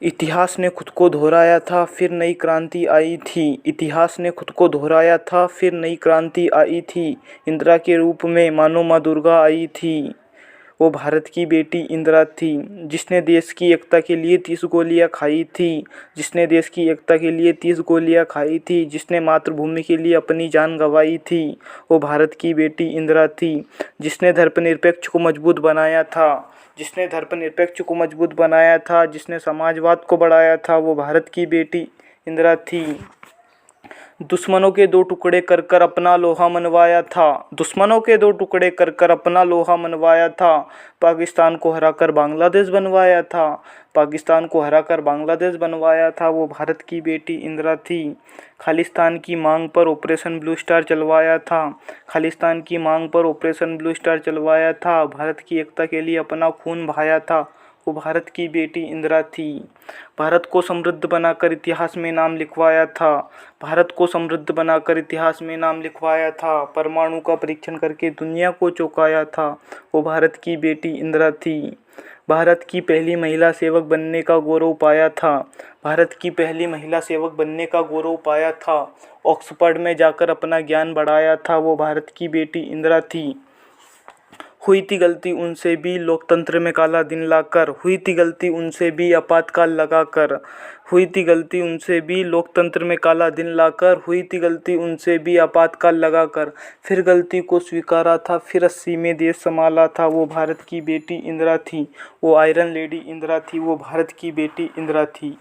इतिहास ने खुद को दोहराया था, फिर नई क्रांति आई थी। इतिहास ने खुद को दोहराया था, फिर नई क्रांति आई थी। इंदिरा के रूप में मानो माँ दुर्गा आई थी। वो भारत की बेटी इंदिरा थी, जिसने देश की एकता के लिए 30 गोलियां खाई थी। जिसने देश की एकता के लिए 30 गोलियां खाई थी, जिसने मातृभूमि के लिए अपनी जान गंवाई थी। वो भारत की बेटी इंदिरा थी, जिसने धर्मनिरपेक्ष को मजबूत बनाया था। जिसने धर्मनिरपेक्ष को मजबूत बनाया था, जिसने समाजवाद को बढ़ाया था, वो भारत की बेटी इंदिरा थी। दुश्मनों के 2 टुकड़े कर कर अपना लोहा मनवाया था। दुश्मनों के 2 टुकड़े कर कर अपना लोहा मनवाया था। पाकिस्तान को हराकर बांग्लादेश बनवाया था। पाकिस्तान को हराकर बांग्लादेश बनवाया था। वो भारत की बेटी इंदिरा थी। खालिस्तान की मांग पर ऑपरेशन ब्लू स्टार चलवाया था। खालिस्तान की मांग पर ऑपरेशन ब्लू स्टार चलवाया था। भारत की एकता के लिए अपना खून बहाया था। वो भारत की बेटी इंदिरा थी। भारत को समृद्ध बनाकर इतिहास में नाम लिखवाया था। भारत को समृद्ध बनाकर इतिहास में नाम लिखवाया था। परमाणु का परीक्षण करके दुनिया को चौंकाया था। वो भारत की बेटी इंदिरा थी। भारत की पहली महिला सेवक बनने का गौरव पाया था। भारत की पहली महिला सेवक बनने का गौरव पाया था। ऑक्सफोर्ड में जाकर अपना ज्ञान बढ़ाया था। वो भारत की बेटी इंदिरा थी। हुई थी गलती उनसे भी लोकतंत्र में काला दिन लाकर। हुई थी गलती उनसे भी आपातकाल लगाकर। हुई थी गलती उनसे भी लोकतंत्र में काला दिन लाकर। हुई थी गलती उनसे भी आपातकाल लगाकर। फिर गलती को स्वीकारा था, फिर 80 में देश संभाला था। वो भारत की बेटी इंदिरा थी। वो आयरन लेडी इंदिरा थी। वो भारत की बेटी इंदिरा थी।